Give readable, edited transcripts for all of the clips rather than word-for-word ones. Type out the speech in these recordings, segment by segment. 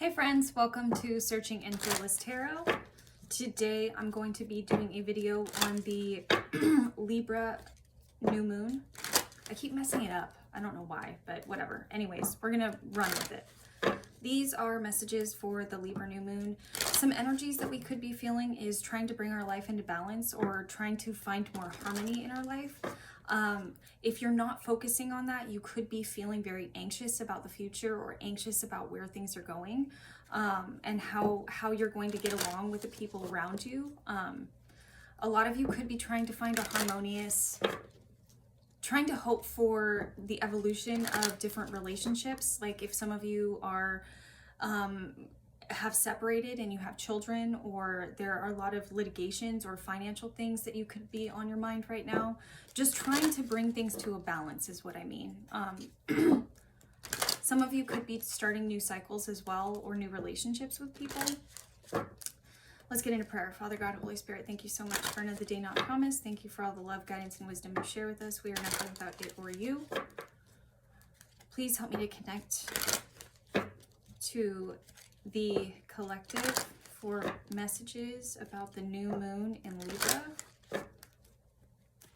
Hey friends, welcome to Searching in Fearless Tarot. Today I'm going to be doing a video on the Libra new moon. I keep messing it up. I don't know why, but whatever. Anyways, we're gonna run with it. These are messages for the Libra new moon. Some energies that we could be feeling is trying to bring our life into balance or trying to find more harmony in our life. If you're not focusing on that, you could be feeling very anxious about the future or anxious about where things are going, and how you're going to get along with the people around you. A lot of you could be trying to find a harmonious, trying to hope for the evolution of different relationships. Like if some of you are have separated and you have children, or there are a lot of litigations or financial things that you could be on your mind right now, just trying to bring things to a balance is what I mean. Some of you could be starting new cycles as well, or new relationships with people. Let's get into prayer. Father God, Holy Spirit, thank you so much for another day not promised. Thank you for all the love, guidance, and wisdom you share with us. We are nothing without it or you. Please help me to connect to the collective for messages about the new moon in Libra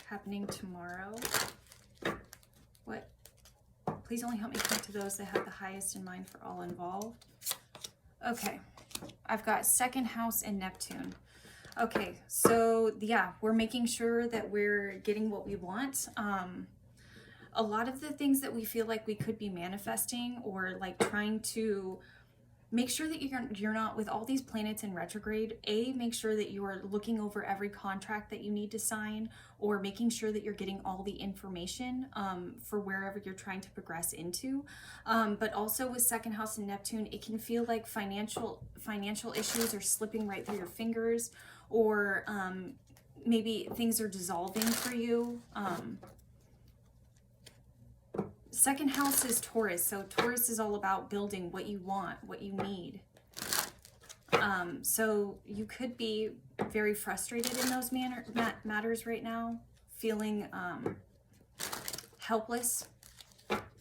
happening tomorrow. What? Please only help me connect to those that have the highest in mind for all involved. Okay, I've got second house and Neptune. Okay, so yeah, we're making sure that we're getting what we want. A lot of the things that we feel like we could be manifesting, or like trying to make sure that you're not, with all these planets in retrograde, make sure that you are looking over every contract that you need to sign, or making sure that you're getting all the information for wherever you're trying to progress into. But also with second house and Neptune, it can feel like financial issues are slipping right through your fingers, or maybe things are dissolving for you. Second house is Taurus, so Taurus is all about building what you want, what you need. So you could be very frustrated in those matters right now, feeling helpless,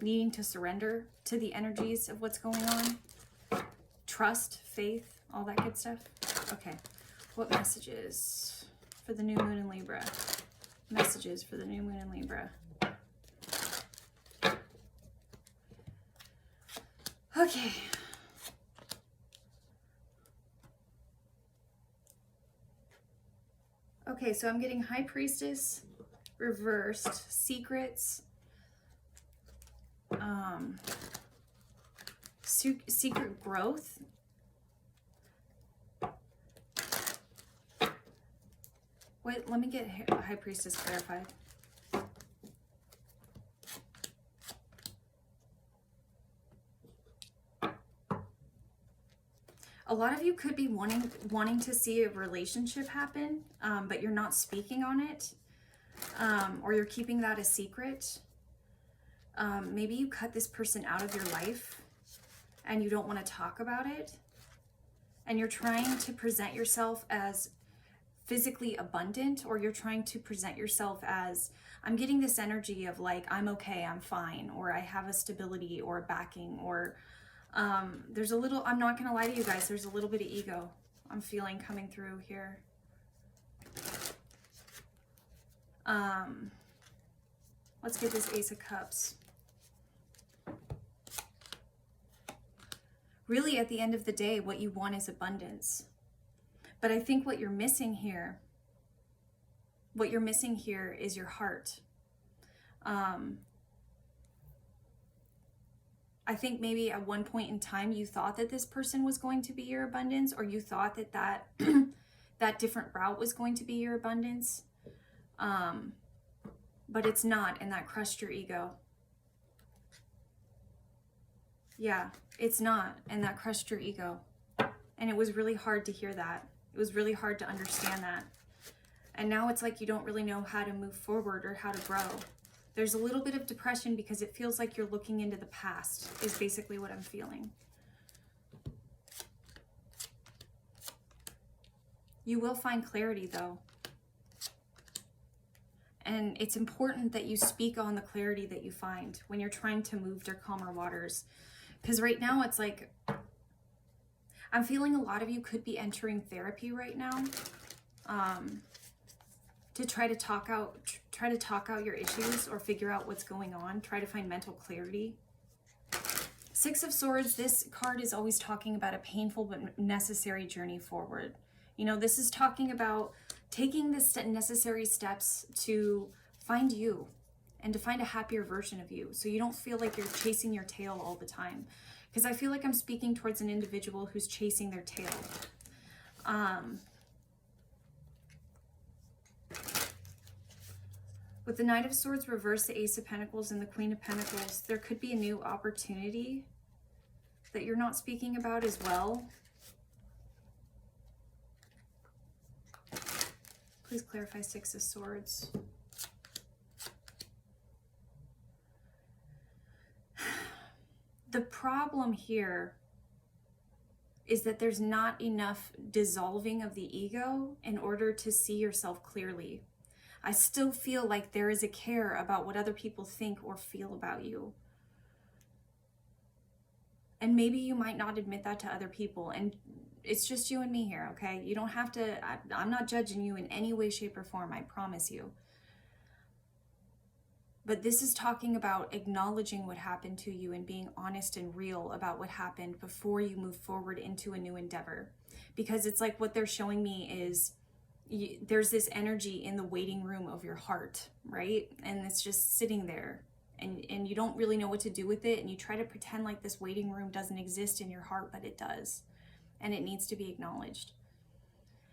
needing to surrender to the energies of what's going on. Trust, faith, all that good stuff. Okay, what messages for the new moon in Libra? Messages for the new moon in Libra. Okay. Okay, so I'm getting High Priestess, reversed, secrets, secret growth. Wait, let me get High Priestess clarified. A lot of you could be wanting to see a relationship happen, but you're not speaking on it, or you're keeping that a secret. Maybe you cut this person out of your life and you don't want to talk about it, and you're trying to present yourself as physically abundant, or you're trying to present yourself as, I'm getting this energy of like, I'm okay, I'm fine, or I have a stability or a backing, or there's a little, I'm not going to lie to you guys, there's a little bit of ego I'm feeling coming through here. Let's get this Ace of Cups. Really, at the end of the day, what you want is abundance. But I think what you're missing here is your heart. I think maybe at one point in time you thought that this person was going to be your abundance, or you thought that that different route was going to be your abundance. But it's not, and that crushed your ego. Yeah, it's not, and that crushed your ego. And it was really hard to hear that. It was really hard to understand that. And now it's like you don't really know how to move forward or how to grow. There's a little bit of depression because it feels like you're looking into the past, is basically what I'm feeling. You will find clarity though. And it's important that you speak on the clarity that you find when you're trying to move to calmer waters. Because right now it's like I'm feeling a lot of you could be entering therapy right now, to try to talk out your issues or figure out what's going on, try to find mental clarity. Six of Swords, this card is always talking about a painful but necessary journey forward. You know, this is talking about taking the necessary steps to find you and to find a happier version of you, so you don't feel like you're chasing your tail all the time. Because I feel like I'm speaking towards an individual who's chasing their tail. With the Knight of Swords reversed, the Ace of Pentacles, and the Queen of Pentacles, there could be a new opportunity that you're not speaking about as well. Please clarify Six of Swords. The problem here is that there's not enough dissolving of the ego in order to see yourself clearly. I still feel like there is a care about what other people think or feel about you. And maybe you might not admit that to other people. And it's just you and me here, okay? You don't have to, I'm not judging you in any way, shape, or form, I promise you. But this is talking about acknowledging what happened to you and being honest and real about what happened before you move forward into a new endeavor. Because it's like what they're showing me is there's this energy in the waiting room of your heart, right? And it's just sitting there and you don't really know what to do with it. And you try to pretend like this waiting room doesn't exist in your heart, but it does. And it needs to be acknowledged.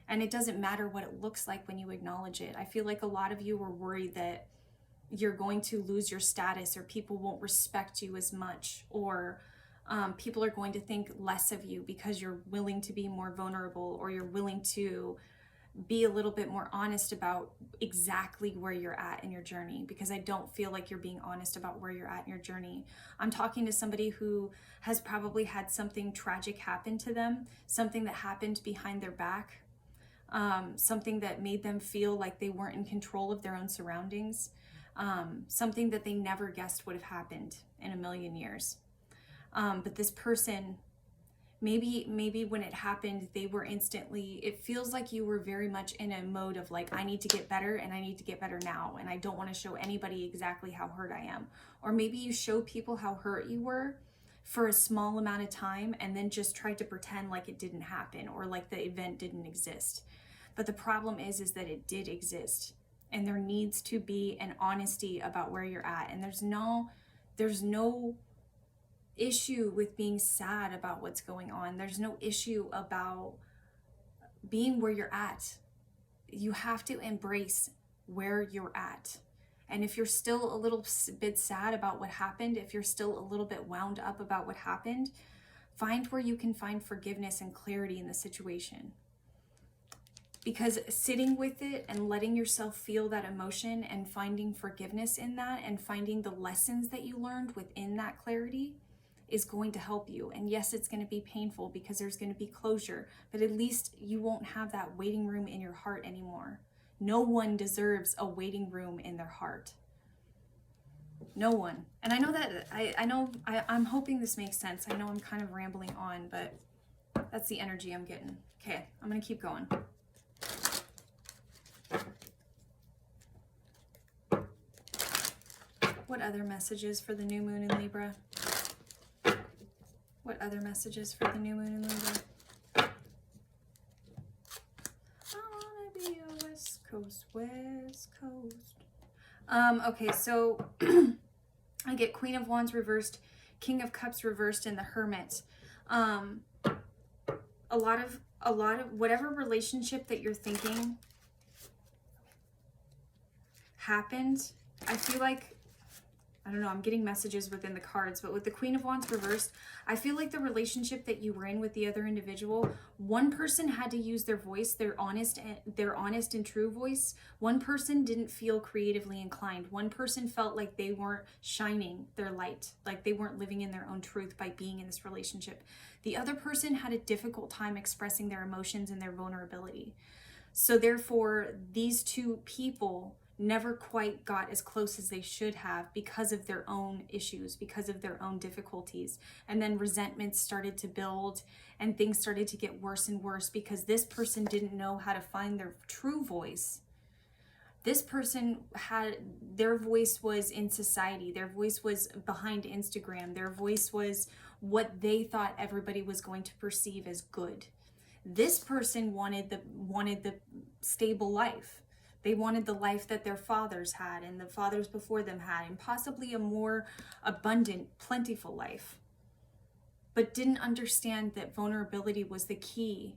And it doesn't matter what it looks like when you acknowledge it. I feel like a lot of you are worried that you're going to lose your status, or people won't respect you as much, or people are going to think less of you because you're willing to be more vulnerable, or you're willing to be a little bit more honest about exactly where you're at in your journey, because I don't feel like you're being honest about where you're at in your journey. I'm talking to somebody who has probably had something tragic happen to them, something that happened behind their back, something that made them feel like they weren't in control of their own surroundings. Something that they never guessed would have happened in a million years. But this person, maybe when it happened, they were instantly, it feels like you were very much in a mode of like, I need to get better and I need to get better now. And I don't want to show anybody exactly how hurt I am. Or maybe you show people how hurt you were for a small amount of time and then just tried to pretend like it didn't happen or like the event didn't exist. But the problem is that it did exist. And there needs to be an honesty about where you're at. And there's no issue with being sad about what's going on. There's no issue about being where you're at. You have to embrace where you're at. And if you're still a little bit sad about what happened, if you're still a little bit wound up about what happened, find where you can find forgiveness and clarity in the situation. Because sitting with it and letting yourself feel that emotion and finding forgiveness in that and finding the lessons that you learned within that clarity is going to help you. And yes, it's going to be painful because there's going to be closure, but at least you won't have that waiting room in your heart anymore. No one deserves a waiting room in their heart. No one. And I know that, I'm hoping this makes sense. I know I'm kind of rambling on, but that's the energy I'm getting. Okay, I'm going to keep going. What other messages for the new moon in Libra? What other messages for the new moon in Libra? I wanna be a West Coast, West Coast. Okay, so I get Queen of Wands reversed, King of Cups reversed, and the Hermit. A lot of whatever relationship that you're thinking happened, I feel like, I don't know, I'm getting messages within the cards, but with the Queen of Wands reversed, I feel like the relationship that you were in with the other individual, one person had to use their voice, their honest and true voice. One person didn't feel creatively inclined. One person felt like they weren't shining their light, like they weren't living in their own truth by being in this relationship. The other person had a difficult time expressing their emotions and their vulnerability. So therefore, these two people never quite got as close as they should have because of their own issues, because of their own difficulties. And then resentment started to build and things started to get worse and worse because this person didn't know how to find their true voice. This person their voice was in society. Their voice was behind Instagram. Their voice was what they thought everybody was going to perceive as good. This person wanted the stable life. They wanted the life that their fathers had and the fathers before them had, and possibly a more abundant, plentiful life. But didn't understand that vulnerability was the key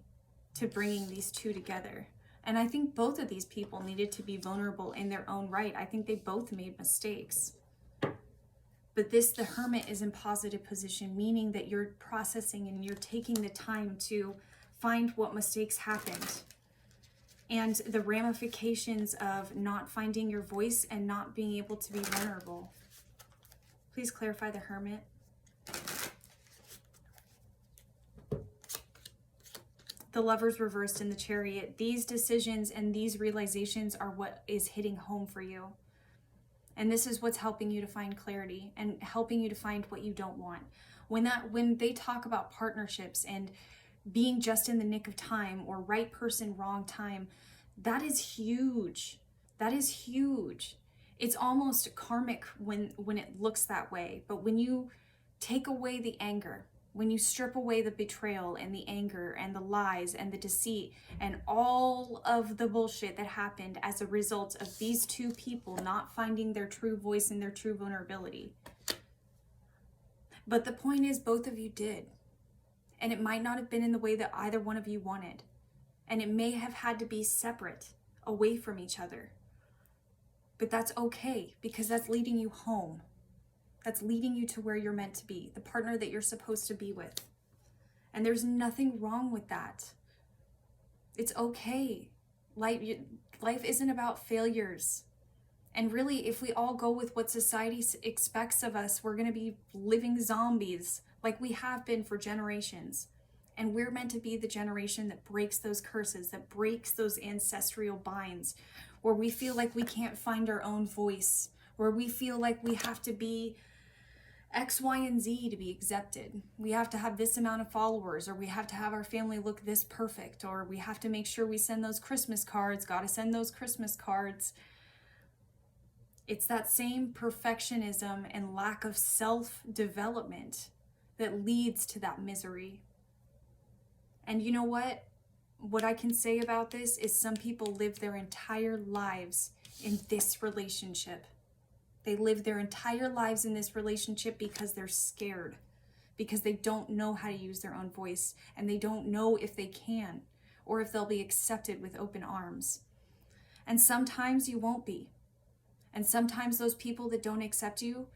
to bringing these two together. And I think both of these people needed to be vulnerable in their own right. I think they both made mistakes. But the Hermit is in positive position, meaning that you're processing and you're taking the time to find what mistakes happened and the ramifications of not finding your voice and not being able to be vulnerable. Please clarify the Hermit. The Lovers reversed in the Chariot. These decisions and these realizations are what is hitting home for you. And this is what's helping you to find clarity and helping you to find what you don't want. When they talk about partnerships and being just in the nick of time or right person, wrong time, that is huge. That is huge. It's almost karmic when it looks that way. But when you take away the anger, when you strip away the betrayal and the anger and the lies and the deceit and all of the bullshit that happened as a result of these two people not finding their true voice and their true vulnerability. But the point is, both of you did. And it might not have been in the way that either one of you wanted. And it may have had to be separate, away from each other. But that's okay, because that's leading you home. That's leading you to where you're meant to be, the partner that you're supposed to be with. And there's nothing wrong with that. It's okay. Life isn't about failures. And really, if we all go with what society expects of us, we're going to be living zombies like we have been for generations. And we're meant to be the generation that breaks those curses, that breaks those ancestral binds, where we feel like we can't find our own voice, where we feel like we have to be X, Y, and Z to be accepted. We have to have this amount of followers, or we have to have our family look this perfect, or we have to make sure we send those Christmas cards, gotta send those Christmas cards. It's that same perfectionism and lack of self-development that leads to that misery. And you know what? What I can say about this is some people live their entire lives in this relationship. They live their entire lives in this relationship because they're scared, because they don't know how to use their own voice, and they don't know if they can, or if they'll be accepted with open arms. And sometimes you won't be. And sometimes those people that don't accept you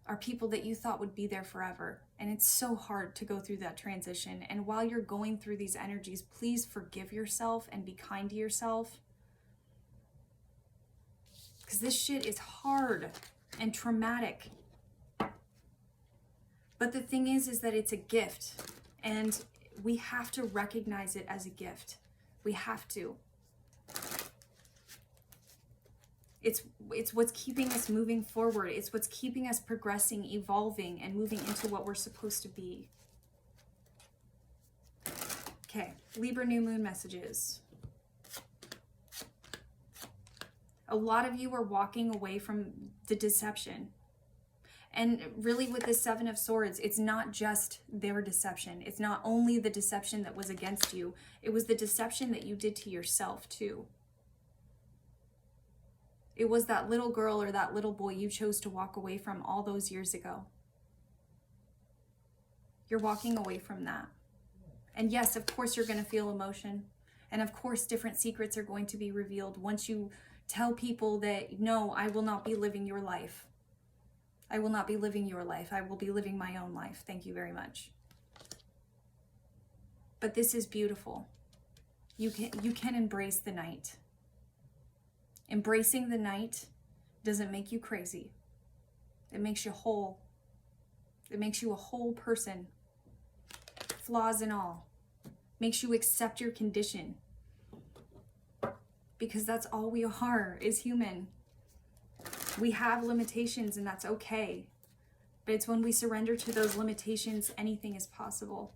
are people that you thought would be there forever. And it's so hard to go through that transition. And while you're going through these energies, please forgive yourself and be kind to yourself. Because this shit is hard and traumatic. But the thing is that it's a gift. And we have to recognize it as a gift. We have to. It's what's keeping us moving forward. It's what's keeping us progressing, evolving, and moving into what we're supposed to be. Okay, Libra new moon messages. A lot of you are walking away from the deception. And really with the Seven of Swords, it's not just their deception. It's not only the deception that was against you. It was the deception that you did to yourself too. It was that little girl or that little boy you chose to walk away from all those years ago. You're walking away from that. And yes, of course you're going to feel emotion. And of course different secrets are going to be revealed once you tell people that, no, I will not be living your life. I will not be living your life. I will be living my own life. Thank you very much. But this is beautiful. You can embrace the night. Embracing the night doesn't make you crazy. It makes you whole. It makes you a whole person, flaws and all. Makes you accept your condition. Because that's all we are, is human. We have limitations, and that's okay. But it's when we surrender to those limitations, anything is possible.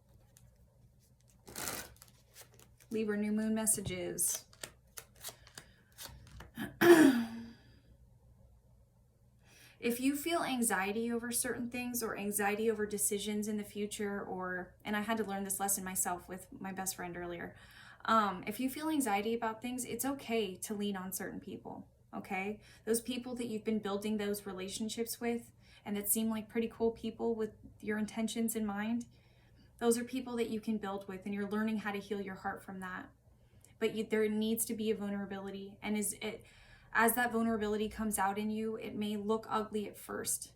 Libra new moon messages. If you feel anxiety over certain things or anxiety over decisions in the future, and I had to learn this lesson myself with my best friend earlier. If you feel anxiety about things, it's okay to lean on certain people, okay? Those people that you've been building those relationships with and that seem like pretty cool people with your intentions in mind, those are people that you can build with, and you're learning how to heal your heart from that. But there needs to be a vulnerability, and as that vulnerability comes out in you, it may look ugly at first,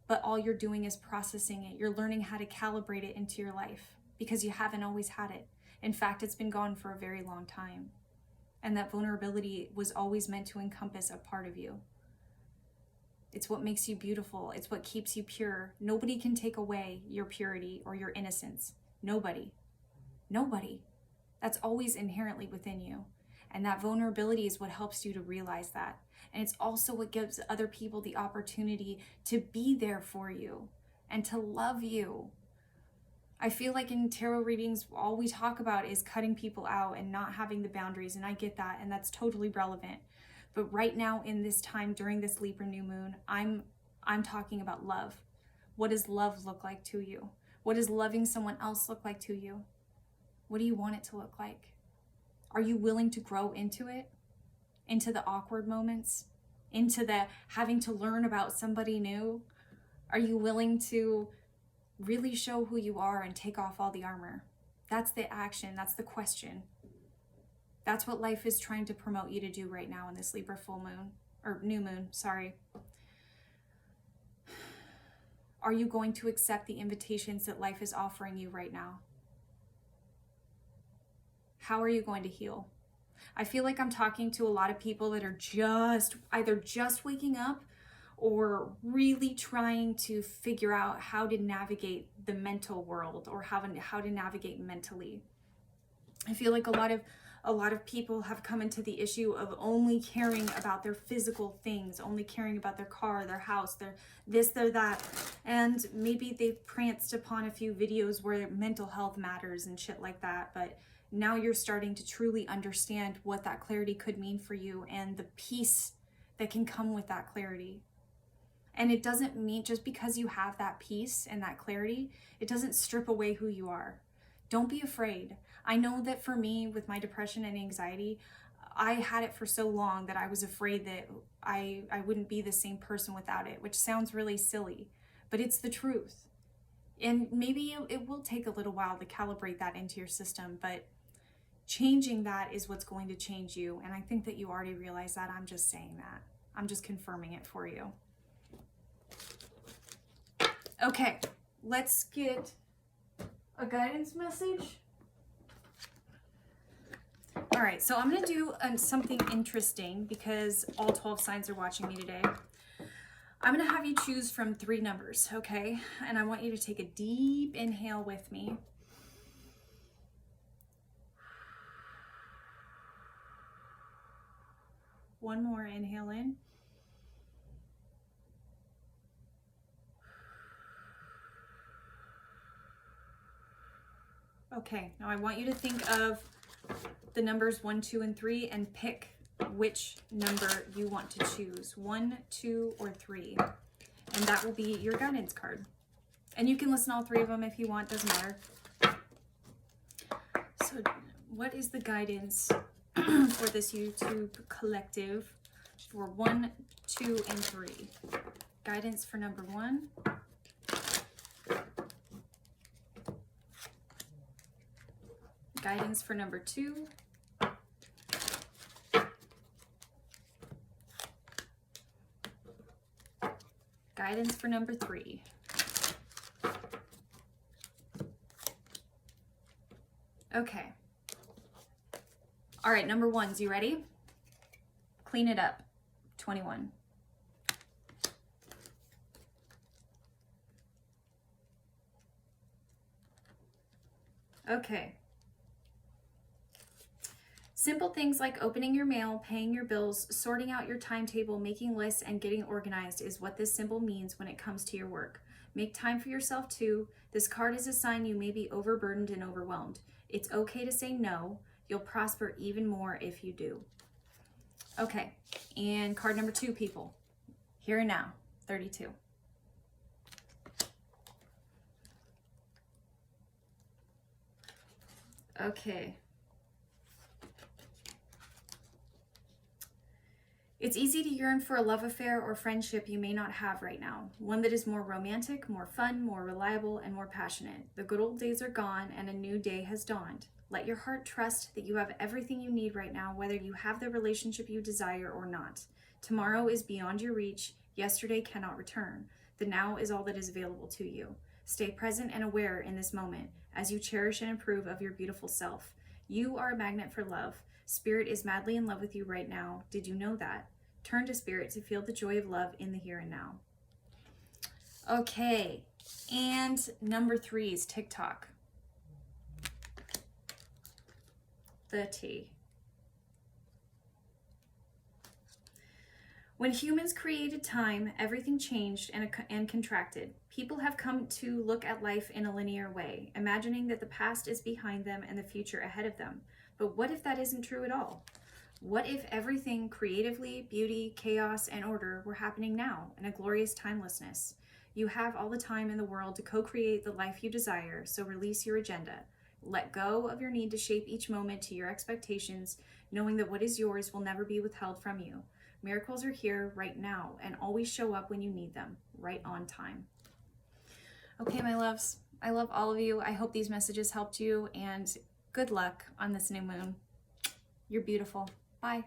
but all you're doing is processing it. You're learning how to calibrate it into your life because you haven't always had it. In fact, it's been gone for a very long time. And that vulnerability was always meant to encompass a part of you. It's what makes you beautiful. It's what keeps you pure. Nobody can take away your purity or your innocence. Nobody. Nobody. That's always inherently within you. And that vulnerability is what helps you to realize that. And it's also what gives other people the opportunity to be there for you and to love you. I feel like in tarot readings, all we talk about is cutting people out and not having the boundaries. And I get that, and that's totally relevant. But right now in this time during this Libra new moon, I'm talking about love. What does love look like to you? What does loving someone else look like to you? What do you want it to look like? Are you willing to grow into it? Into the awkward moments? Into the having to learn about somebody new? Are you willing to really show who you are and take off all the armor? That's the action. That's the question. That's what life is trying to promote you to do right now in this Libra full moon, or new moon, sorry. Are you going to accept the invitations that life is offering you right now? How are you going to heal? I feel like I'm talking to a lot of people that are either just waking up or really trying to figure out how to navigate the mental world or how to navigate mentally. I feel like a lot of people have come into the issue of only caring about their physical things, only caring about their car, their house, their this, their that. And maybe they've pranced upon a few videos where mental health matters and shit like that, but now you're starting to truly understand what that clarity could mean for you and the peace that can come with that clarity. And it doesn't mean just because you have that peace and that clarity, it doesn't strip away who you are. Don't be afraid. I know that for me, with my depression and anxiety, I had it for so long that I was afraid that I wouldn't be the same person without it, which sounds really silly, but it's the truth. And maybe it will take a little while to calibrate that into your system, but changing that is what's going to change you. And I think that you already realize that. I'm just saying that. I'm just confirming it for you. Okay, let's get a guidance message. All right, so I'm going to do something interesting because all 12 signs are watching me today. I'm going to have you choose from 3 numbers, okay? And I want you to take a deep inhale with me. One more inhale in. Okay, now I want you to think of the numbers 1, 2, and 3 and pick which number you want to choose, 1, 2, or 3. And that will be your guidance card. And you can listen to all 3 of them if you want, doesn't matter. So what is the guidance for this YouTube collective for 1, 2, and 3? Guidance for number 1. Guidance for number 2. Guidance for number 3. Okay. All right, number 1s, you ready? Clean it up. 21. Okay. Simple things like opening your mail, paying your bills, sorting out your timetable, making lists, and getting organized is what this symbol means when it comes to your work. Make time for yourself too. This card is a sign you may be overburdened and overwhelmed. It's okay to say no. You'll prosper even more if you do. Okay, and card number 2, people. Here and now, 32. Okay. It's easy to yearn for a love affair or friendship you may not have right now. One that is more romantic, more fun, more reliable, and more passionate. The good old days are gone and a new day has dawned. Let your heart trust that you have everything you need right now, whether you have the relationship you desire or not. Tomorrow is beyond your reach. Yesterday cannot return. The now is all that is available to you. Stay present and aware in this moment as you cherish and improve of your beautiful self. You are a magnet for love. Spirit is madly in love with you right now. Did you know that? Turn to Spirit to feel the joy of love in the here and now. Okay, and number 3 is TikTok. The T. When humans created time, everything changed and contracted. People have come to look at life in a linear way, imagining that the past is behind them and the future ahead of them. But what if that isn't true at all? What if everything creatively, beauty, chaos, and order were happening now in a glorious timelessness? You have all the time in the world to co-create the life you desire, so release your agenda. Let go of your need to shape each moment to your expectations, knowing that what is yours will never be withheld from you. Miracles are here right now and always show up when you need them, right on time. Okay, my loves, I love all of you. I hope these messages helped you, and good luck on this new moon. You're beautiful. Bye.